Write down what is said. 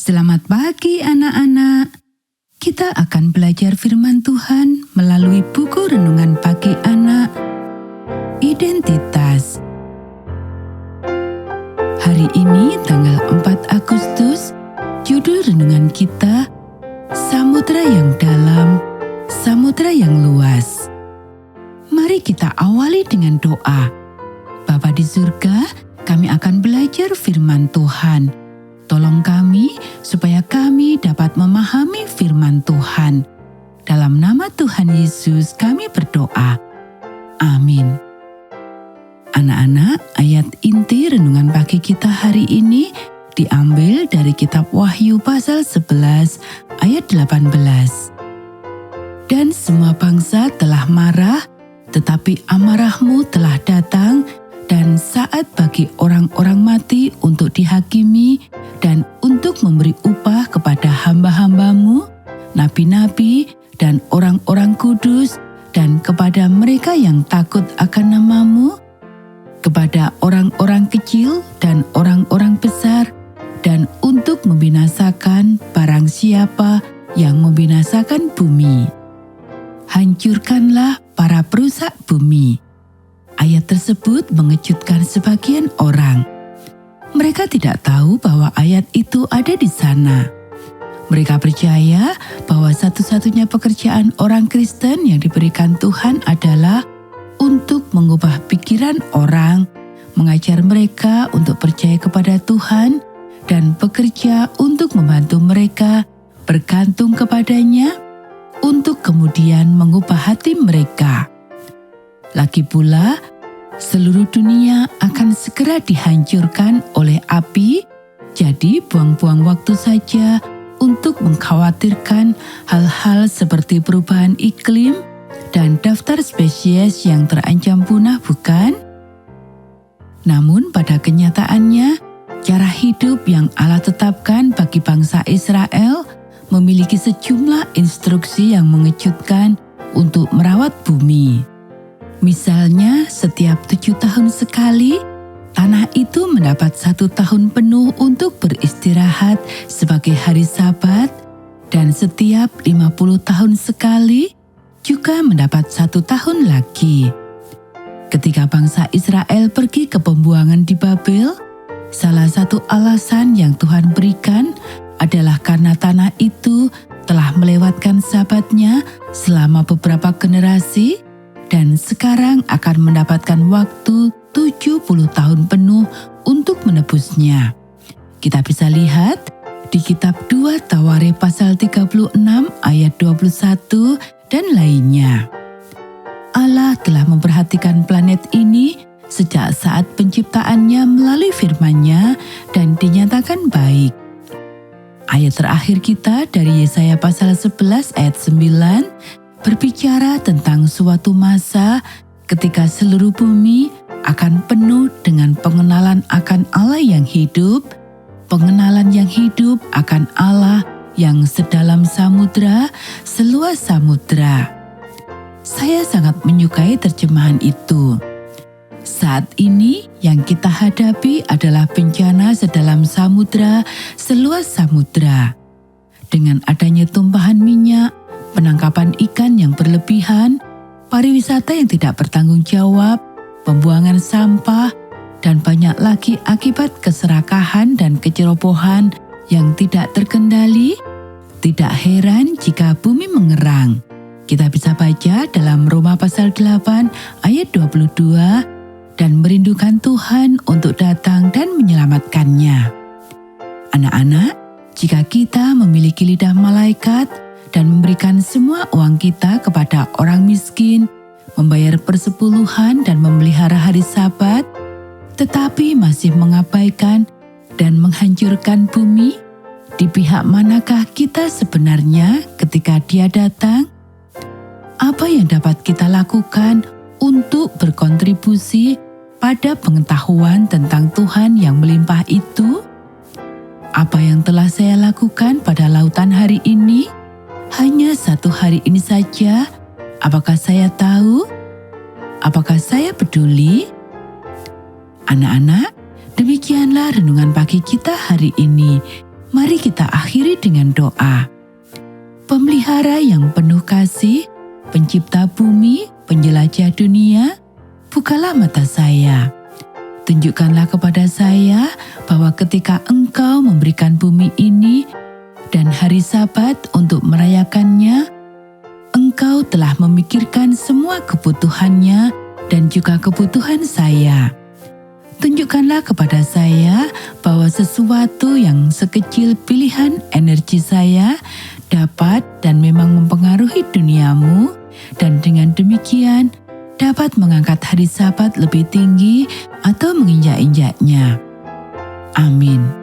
Selamat pagi anak-anak. Kita akan belajar firman Tuhan melalui buku renungan pagi anak, Identitas. Hari ini tanggal 4 Agustus, judul renungan kita, Samudra yang Dalam, Samudra yang Luas. Mari kita awali dengan doa. Bapa di surga, kami akan belajar firman Tuhan. Tolong kami supaya kami dapat memahami firman Tuhan. Dalam nama Tuhan Yesus kami berdoa. Amin. Anak-anak, ayat inti renungan pagi kita hari ini diambil dari kitab Wahyu pasal 11 ayat 18. Dan semua bangsa telah marah, tetapi amarahmu telah datang, dan saat bagi orang-orang mati untuk dihakimi dan untuk memberi upah kepada hamba-hambamu, nabi-nabi dan orang-orang kudus, dan kepada mereka yang takut akan namamu, kepada orang-orang kecil dan orang-orang besar, dan untuk membinasakan barang siapa yang membinasakan bumi. Hancurkanlah para perusak bumi. Ayat tersebut mengejutkan sebagian orang. Mereka tidak tahu bahwa ayat itu ada di sana. Mereka percaya bahwa satu-satunya pekerjaan orang Kristen yang diberikan Tuhan adalah untuk mengubah pikiran orang, mengajar mereka untuk percaya kepada Tuhan, dan bekerja untuk membantu mereka bergantung kepadanya, untuk kemudian mengubah hati mereka. Lagi pula, seluruh dunia akan segera dihancurkan oleh api, jadi buang-buang waktu saja untuk mengkhawatirkan hal-hal seperti perubahan iklim dan daftar spesies yang terancam punah, bukan? Namun pada kenyataannya, cara hidup yang Allah tetapkan bagi bangsa Israel memiliki sejumlah instruksi yang mengejutkan untuk merawat bumi. Misalnya, setiap 7 tahun sekali, tanah itu mendapat 1 tahun penuh untuk beristirahat sebagai hari Sabat, dan setiap 50 tahun sekali juga mendapat 1 tahun lagi. Ketika bangsa Israel pergi ke pembuangan di Babel, salah satu alasan yang Tuhan berikan adalah karena tanah itu telah melewatkan Sabatnya selama beberapa generasi, dan sekarang akan mendapatkan waktu 70 tahun penuh untuk menebusnya. Kita bisa lihat di kitab 2 Tawarikh pasal 36 ayat 21 dan lainnya. Allah telah memperhatikan planet ini sejak saat penciptaannya melalui firman-Nya dan dinyatakan baik. Ayat terakhir kita dari Yesaya pasal 11 ayat 9 berbicara tentang suatu masa ketika seluruh bumi akan penuh dengan pengenalan akan Allah yang hidup, pengenalan yang hidup akan Allah yang sedalam samudra, seluas samudra. Saya sangat menyukai terjemahan itu. Saat ini yang kita hadapi adalah bencana sedalam samudra, seluas samudra. Dengan adanya tumpahan minyak, penangkapan ikan yang berlebihan, pariwisata yang tidak bertanggung jawab, pembuangan sampah, dan banyak lagi akibat keserakahan dan kecerobohan yang tidak terkendali, tidak heran jika bumi mengerang. Kita bisa baca dalam Roma pasal 8 ayat 22 dan merindukan Tuhan untuk datang dan menyelamatkannya. Anak-anak, jika kita memiliki lidah malaikat dan memberikan semua uang kita kepada orang miskin, membayar persepuluhan dan memelihara hari Sabat, tetapi masih mengabaikan dan menghancurkan bumi, di pihak manakah kita sebenarnya ketika Dia datang? Apa yang dapat kita lakukan untuk berkontribusi pada pengetahuan tentang Tuhan yang melimpah itu? Apa yang telah saya lakukan pada lautan hari ini? Hanya 1 hari ini saja. Apakah saya tahu? Apakah saya peduli? Anak-anak, demikianlah renungan pagi kita hari ini. Mari kita akhiri dengan doa. Pemelihara yang penuh kasih, pencipta bumi, penjelajah dunia, bukalah mata saya. Tunjukkanlah kepada saya bahwa ketika Engkau memberikan bumi ini dan hari Sabat untuk merayakannya, Engkau telah memikirkan semua kebutuhannya dan juga kebutuhan saya. Tunjukkanlah kepada saya bahwa sesuatu yang sekecil pilihan energi saya dapat dan memang mempengaruhi duniamu, dan dengan demikian dapat mengangkat hari Sabat lebih tinggi atau menginjak-injaknya. Amin.